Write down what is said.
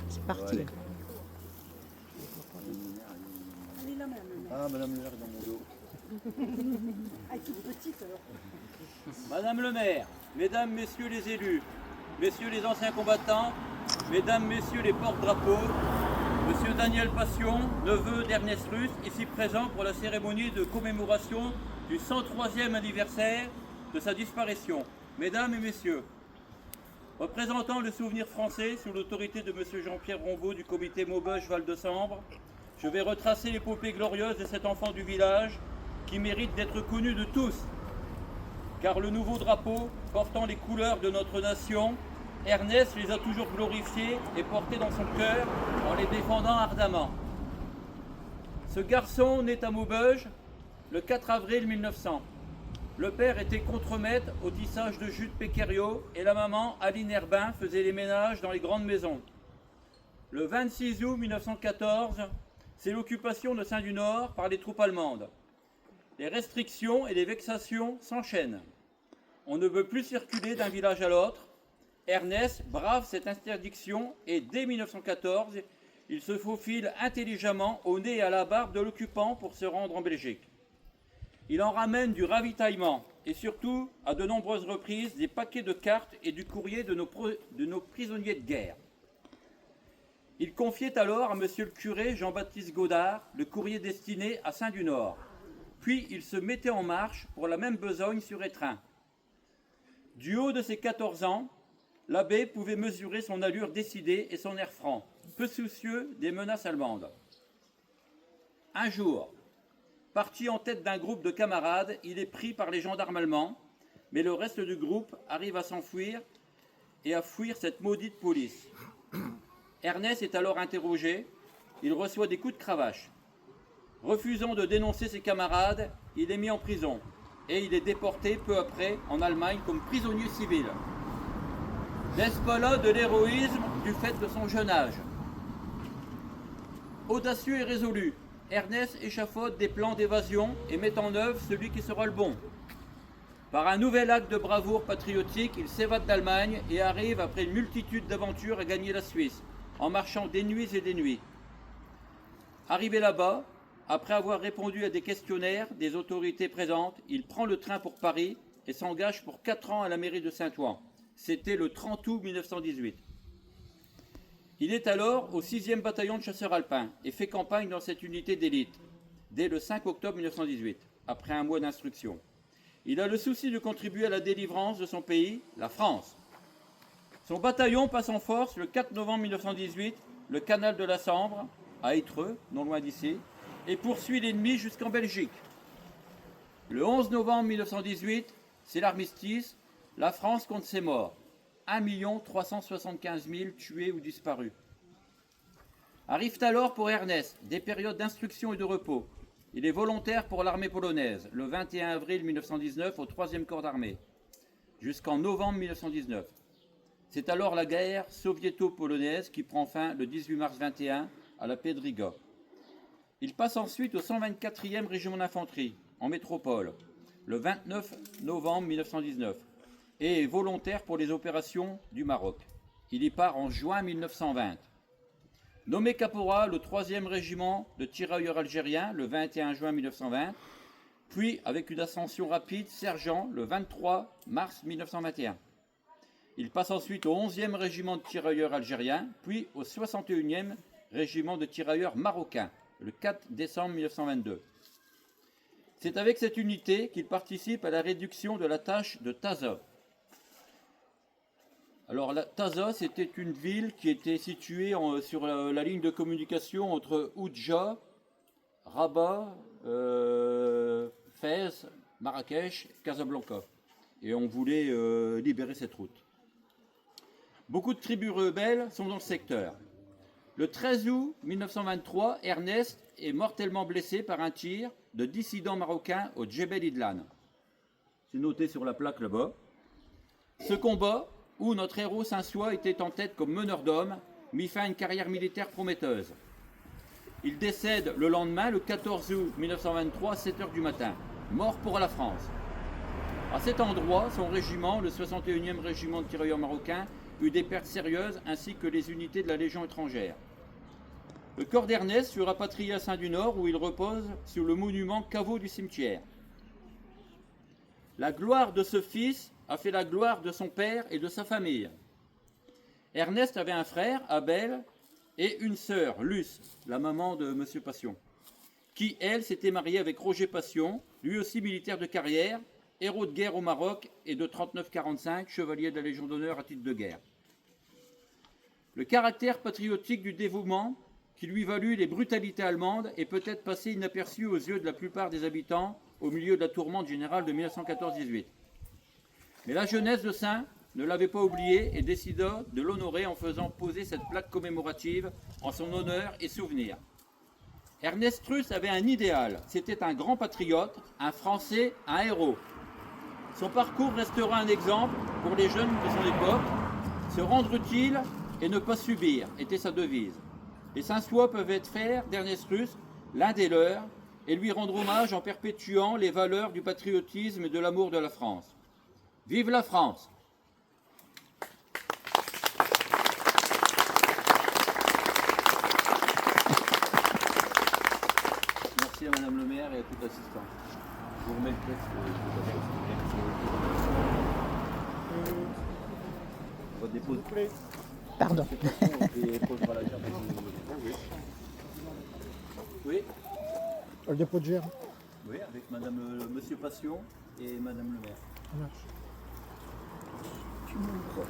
C'est parti. Ah, Madame le maire est dans mon dos. Madame le maire, mesdames, messieurs les élus, messieurs les anciens combattants, mesdames, messieurs les porte-drapeaux, monsieur Daniel Passion, neveu d'Ernest Russe, ici présent pour la cérémonie de commémoration du 103e anniversaire de sa disparition. Mesdames et messieurs, représentant le souvenir français sous l'autorité de monsieur Jean-Pierre Ronvaux du comité Maubeuge Val de Sambre, je vais retracer l'épopée glorieuse de cet enfant du village qui mérite d'être connu de tous. Car le nouveau drapeau, portant les couleurs de notre nation, Ernest les a toujours glorifiés et portés dans son cœur en les défendant ardemment. Ce garçon naît à Maubeuge le 4 avril 1900. Le père était contremaître au tissage de jute Péqueriot et la maman, Aline Herbin, faisait les ménages dans les grandes maisons. Le 26 août 1914, c'est l'occupation de Saint-du-Nord par les troupes allemandes. Les restrictions et les vexations s'enchaînent. On ne veut plus circuler d'un village à l'autre. Ernest brave cette interdiction et dès 1914, il se faufile intelligemment au nez et à la barbe de l'occupant pour se rendre en Belgique. Il en ramène du ravitaillement et surtout, à de nombreuses reprises, des paquets de cartes et du courrier de nos prisonniers de guerre. Il confiait alors à monsieur le curé Jean-Baptiste Godard le courrier destiné à Saint-du-Nord. Puis il se mettait en marche pour la même besogne sur étreint. Du haut de ses 14 ans, l'abbé pouvait mesurer son allure décidée et son air franc, peu soucieux des menaces allemandes. Un jour, parti en tête d'un groupe de camarades, il est pris par les gendarmes allemands, mais le reste du groupe arrive à s'enfuir et à fuir cette maudite police. Ernest est alors interrogé, il reçoit des coups de cravache. Refusant de dénoncer ses camarades, il est mis en prison et il est déporté peu après en Allemagne comme prisonnier civil. N'est-ce pas là de l'héroïsme du fait de son jeune âge? Audacieux et résolu, Ernest échafaude des plans d'évasion et met en œuvre celui qui sera le bon. Par un nouvel acte de bravoure patriotique, il s'évade d'Allemagne et arrive, après une multitude d'aventures, à gagner la Suisse, en marchant des nuits et des nuits. Arrivé là-bas, après avoir répondu à des questionnaires des autorités présentes, il prend le train pour Paris et s'engage pour 4 ans à la mairie de Saint-Ouen. C'était le 30 août 1918. Il est alors au 6e bataillon de chasseurs alpins et fait campagne dans cette unité d'élite dès le 5 octobre 1918, après un mois d'instruction. Il a le souci de contribuer à la délivrance de son pays, la France. Son bataillon passe en force le 4 novembre 1918, le canal de la Sambre, à Étreux, non loin d'ici, et poursuit l'ennemi jusqu'en Belgique. Le 11 novembre 1918, c'est l'armistice, la France compte ses morts, 1 375 000 tués ou disparus. Arrivent alors pour Ernest des périodes d'instruction et de repos. Il est volontaire pour l'armée polonaise, le 21 avril 1919 au 3e corps d'armée, jusqu'en novembre 1919. C'est alors la guerre soviéto-polonaise qui prend fin le 18 mars 21 à la paix de Riga. Il passe ensuite au 124e régiment d'infanterie, en métropole, le 29 novembre 1919, et est volontaire pour les opérations du Maroc. Il y part en juin 1920. Nommé caporal au 3e régiment de tirailleurs algériens le 21 juin 1920, puis avec une ascension rapide, sergent le 23 mars 1921. Il passe ensuite au 11e régiment de tirailleurs algériens, puis au 61e régiment de tirailleurs marocains, le 4 décembre 1922. C'est avec cette unité qu'il participe à la réduction de la tâche de Taza. Alors, Taza, c'était une ville qui était située sur la ligne de communication entre Oudja, Rabat, Fès, Marrakech, Casablanca. Et on voulait libérer cette route. Beaucoup de tribus rebelles sont dans le secteur. Le 13 août 1923, Ernest est mortellement blessé par un tir de dissidents marocains au Djebel Idlan. C'est noté sur la plaque là-bas. Ce combat, où notre héros Saint-Sois était en tête comme meneur d'hommes, mit fin à une carrière militaire prometteuse. Il décède le lendemain, le 14 août 1923, à 7 h du matin, mort pour la France. À cet endroit, son régiment, le 61e régiment de tirailleurs marocains, eut des pertes sérieuses ainsi que les unités de la Légion étrangère. Le corps d'Ernest fut rapatrié à Saint-du-Nord où il repose sur le monument caveau du cimetière. La gloire de ce fils a fait la gloire de son père et de sa famille. Ernest avait un frère, Abel, et une sœur, Luce, la maman de M. Passion, qui, elle, s'était mariée avec Roger Passion, lui aussi militaire de carrière, héros de guerre au Maroc et de 39-45, chevalier de la Légion d'honneur à titre de guerre. Le caractère patriotique du dévouement qui lui valut les brutalités allemandes est peut-être passé inaperçu aux yeux de la plupart des habitants au milieu de la tourmente générale de 1914-18. Mais la jeunesse de Saint ne l'avait pas oublié et décida de l'honorer en faisant poser cette plaque commémorative en son honneur et souvenir. Ernest Truss avait un idéal, c'était un grand patriote, un Français, un héros. Son parcours restera un exemple pour les jeunes de son époque. Se rendre utile et ne pas subir était sa devise. Les Saint-Sois peuvent être fiers d'Ernest Truss, l'un des leurs, et lui rendre hommage en perpétuant les valeurs du patriotisme et de l'amour de la France. Vive la France! Merci à Madame le maire et à toute l'assistance. Je vous remets le texte. On va déposer. Pardon. Oui, Le dépôt de germe. oui, avec Madame Monsieur Passion et Madame le maire. Ça marche. Tu m'ouvres.